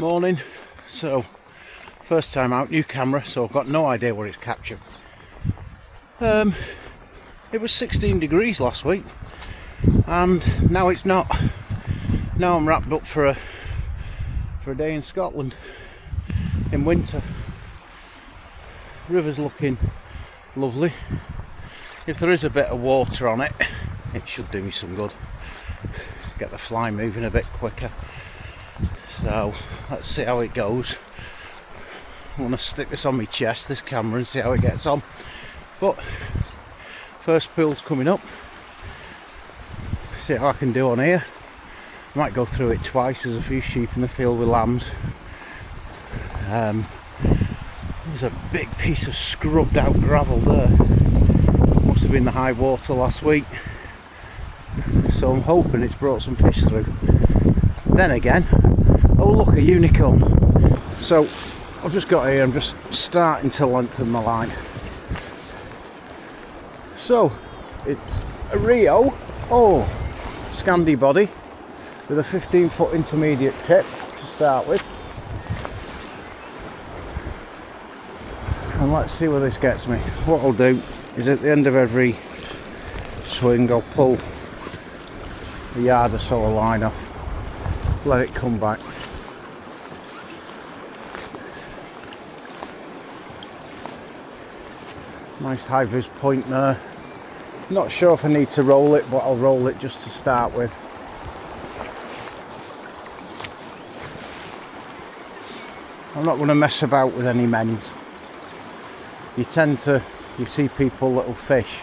Morning. So first time out, new camera, so I've got no idea what it's captured. It was 16 degrees last week and now it's not. Now I'm wrapped up for a day in Scotland in winter. River's looking lovely. If there is a bit of water on it, it should do me some good. Get the fly moving a bit quicker. So let's see how it goes. I want to stick this on my chest, this camera, and see how it gets on. But first pool's coming up. See how I can do on here. Might go through it twice. There's a few sheep in the field with lambs. There's a big piece of scrubbed out gravel there. Must have been the high water last week. So I'm hoping it's brought some fish through. Then again, oh look, a unicorn. So I've just got here, I'm just starting to lengthen my line. So it's a Rio, Scandi body with a 15-foot intermediate tip to start with. And let's see where this gets me. What I'll do is at the end of every swing I'll pull a yard or so of line off, let it come back. Nice high vis point there. Not sure if I need to roll it, but I'll roll it just to start with. I'm not going to mess about with any mends. You see people that'll fish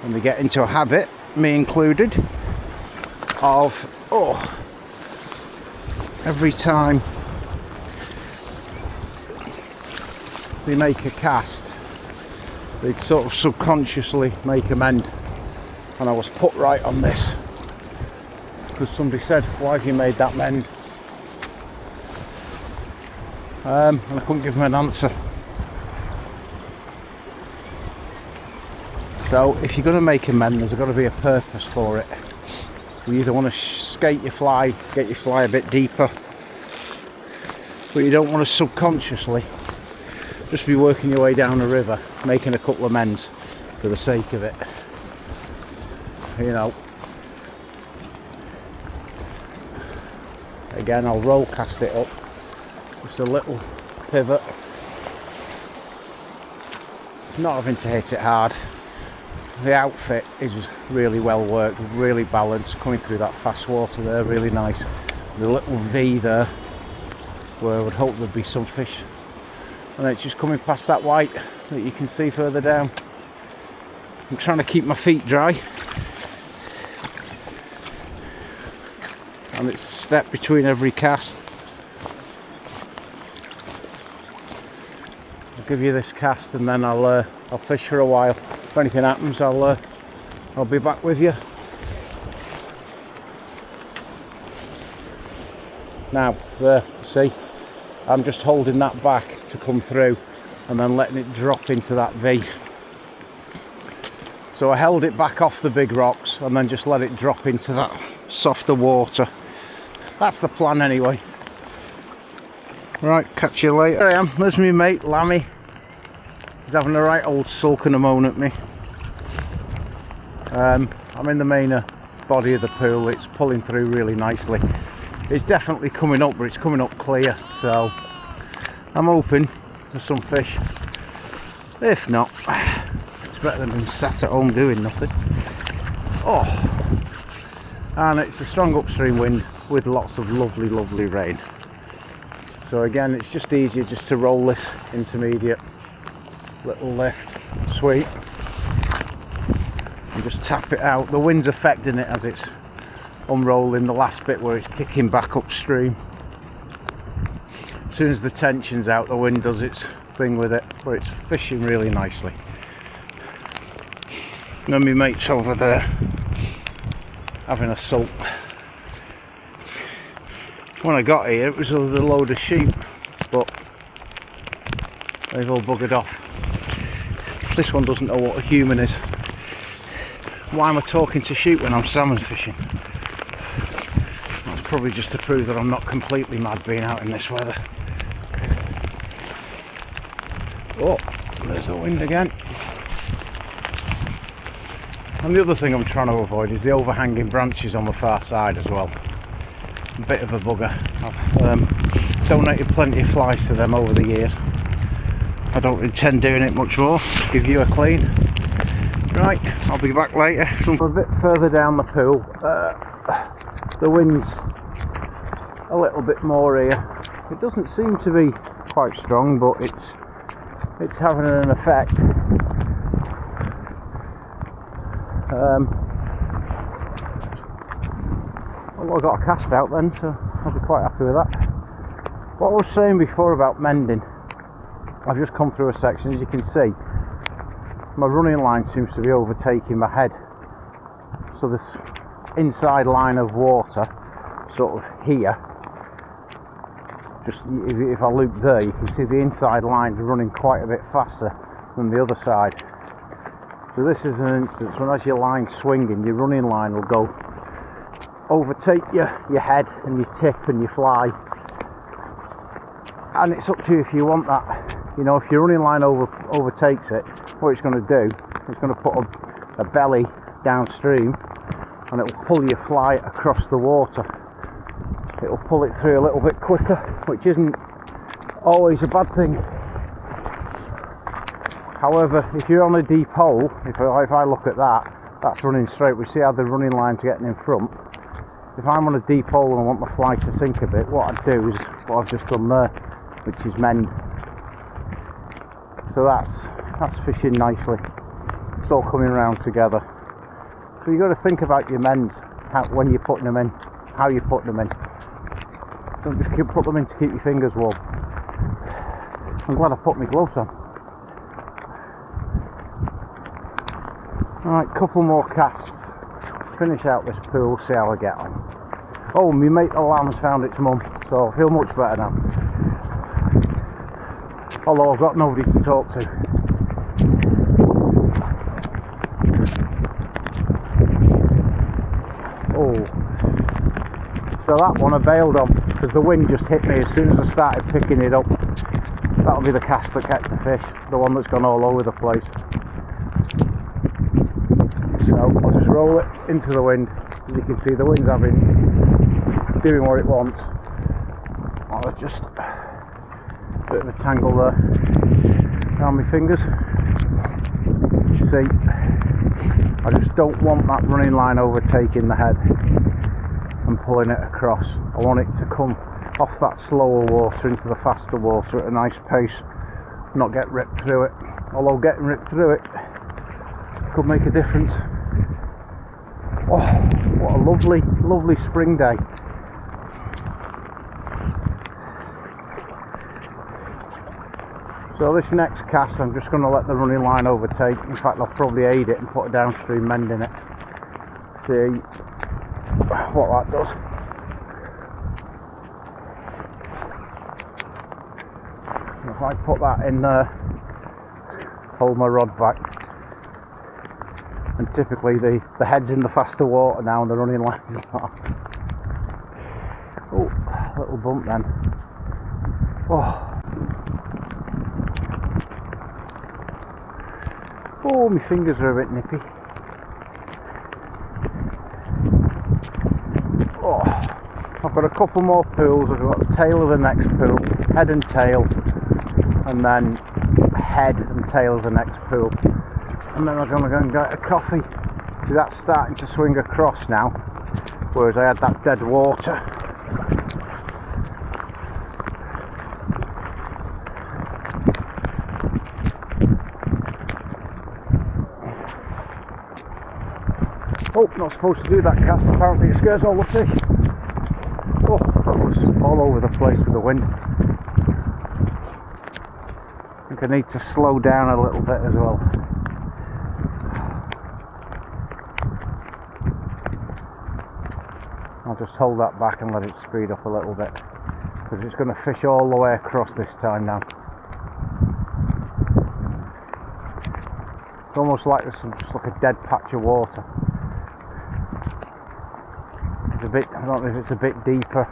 and they get into a habit, me included, of every time they make a cast they'd sort of subconsciously make a mend, and I was put right on this because somebody said, why have you made that mend? And I couldn't give them an answer. So if you're going to make a mend, there's got to be a purpose for it. You either want to skate your fly, get your fly a bit deeper, but you don't want to subconsciously just be working your way down a river making a couple of mends for the sake of it, you know. Again, I'll roll cast it up, just a little pivot, not having to hit it hard. The outfit is really well worked, really balanced, coming through that fast water there, really nice. There's a little V there where I would hope there'd be some fish, and it's just coming past that white that you can see further down. I'm trying to keep my feet dry, and it's a step between every cast. I'll give you this cast and then I'll fish for a while. If anything happens, I'll be back with you. Now there, see, I'm just holding that back to come through and then letting it drop into that V. So I held it back off the big rocks and then just let it drop into that softer water. That's the plan anyway. Right, catch you later. There I am, there's my mate Lammy. He's having a right old sulk and a moan at me. I'm in the main body of the pool. It's pulling through really nicely. It's definitely coming up, but it's coming up clear, so I'm hoping for some fish. If not, it's better than being sat at home doing nothing. And it's a strong upstream wind with lots of lovely rain. So again, it's just easier just to roll this intermediate little lift sweep and just tap it out. The wind's affecting it as it's unrolling the last bit where it's kicking back upstream. As soon as the tension's out, the wind does its thing with it, but it's fishing really nicely. And my mate's over there having a sulk. When I got here it was with a load of sheep, but they've all buggered off. This one doesn't know what a human is. Why am I talking to sheep when I'm salmon fishing? That's Probably just to prove that I'm not completely mad being out in this weather. Oh, there's the wind again. And the other thing I'm trying to avoid is the overhanging branches on the far side as well. A bit of a bugger. I've donated plenty of flies to them over the years. I don't intend doing it much more. Just give you a clean. Right, I'll be back later. A bit further down the pool. The wind's a little bit more here. It doesn't seem to be quite strong, but it's having an effect. Well, I got a cast out then, so I'll be quite happy with that. What I was saying before about mending, I've just come through a section. As you can see, my running line seems to be overtaking my head, so this inside line of water, sort of here, just if I loop there, you can see the inside line running quite a bit faster than the other side. So this is an instance when, as your line's swinging, your running line will go overtake your head and your tip and your fly, and it's up to you if you want that. You know, if your running line overtakes it, what it's going to do, it's going to put a belly downstream, and it will pull your fly across the water. It will pull it through a little bit quicker, which isn't always a bad thing. However, if you're on a deep hole, if I look at that, that's running straight. We see how the running line's getting in front. If I'm on a deep hole and I want my fly to sink a bit, what I'd do is what I've just done there, which is mend. So that's fishing nicely. It's all coming around together. So you've got to think about your mends, when you're putting them in, how you put them in. Don't just put them in to keep your fingers warm. I'm glad I put my gloves on. Alright, couple more casts. Finish out this pool, see how I get on. Oh, my mate the lamb's found its mum, so I feel much better now. Although I've got nobody to talk to. Oh, so that one I bailed on because the wind just hit me as soon as I started picking it up. That'll be the cast that gets the fish, the one that's gone all over the place. So I'll just roll it into the wind. As you can see, the wind's doing what it wants. Oh, there's just a bit of a tangle there around my fingers. You see, I just don't want that running line overtaking the head and pulling it across. I want it to come off that slower water into the faster water at a nice pace, not get ripped through it. Although getting ripped through it could make a difference. Oh, what a lovely, lovely spring day. So this next cast, I'm just going to let the running line overtake. In fact, I'll probably aid it and put a downstream mend in it. See what that does. If I put that in there, hold my rod back, and typically the head's in the faster water now and the running line's not. Oh, little bump then. Oh, my fingers are a bit nippy. Oh, I've got a couple more pools. I've got the tail of the next pool, head and tail, and then head and tail of the next pool. And then I'm going to go and get a coffee. See, that's starting to swing across now, whereas I had that dead water. Oh, not supposed to do that cast. Apparently it scares all the fish. Oh, that was all over the place with the wind. I think I need to slow down a little bit as well. I'll just hold that back and let it speed up a little bit, because it's going to fish all the way across this time now. It's almost like there's just like a dead patch of water. a bit, I don't know if it's a bit deeper.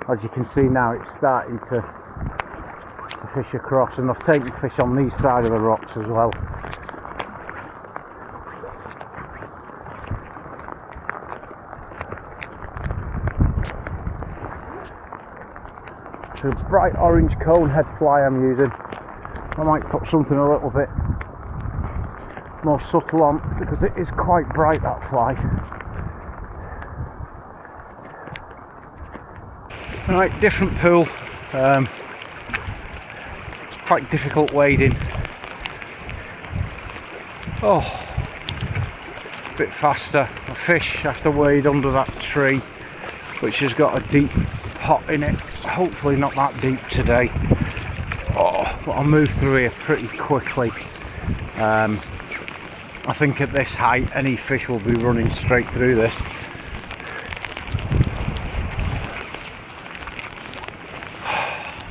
As you can see now, it's starting to fish across, and I've taken fish on these side of the rocks as well. It's a bright orange conehead fly I'm using. I might put something a little bit more subtle on because it is quite bright, that fly. Right, different pool, quite difficult wading. Oh, a bit faster. I fish have to wade under that tree, which has got a deep pot in it. Hopefully not that deep today. Oh, but I'll move through here pretty quickly. I think at this height any fish will be running straight through this.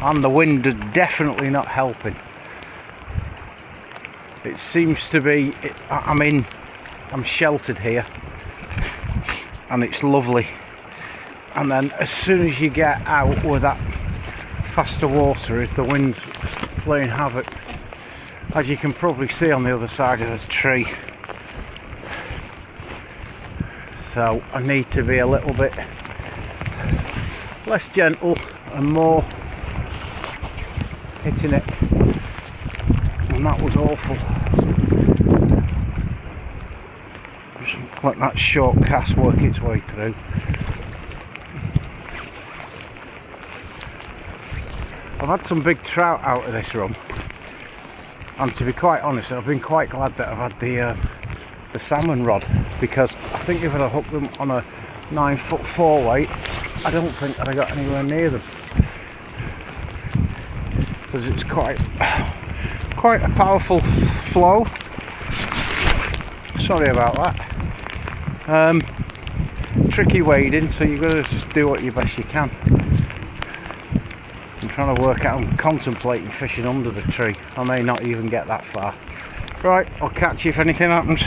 And the wind is definitely not helping. It seems to be, I'm sheltered here and it's lovely, and then as soon as you get out where that faster water is, the wind's playing havoc, as you can probably see on the other side of the tree. So I need to be a little bit less gentle and more hitting it, and that was awful. Just let that short cast work its way through. I've had some big trout out of this run, and to be quite honest, I've been quite glad that I've had the salmon rod, because I think if I'd have hooked them on a 9'4" weight, I don't think I'd have got anywhere near them, because it's quite a powerful flow. Sorry about that. Tricky wading, so you've got to just do what you best you can. I'm trying to work out, I'm contemplating fishing under the tree. I may not even get that far. Right, I'll catch you if anything happens.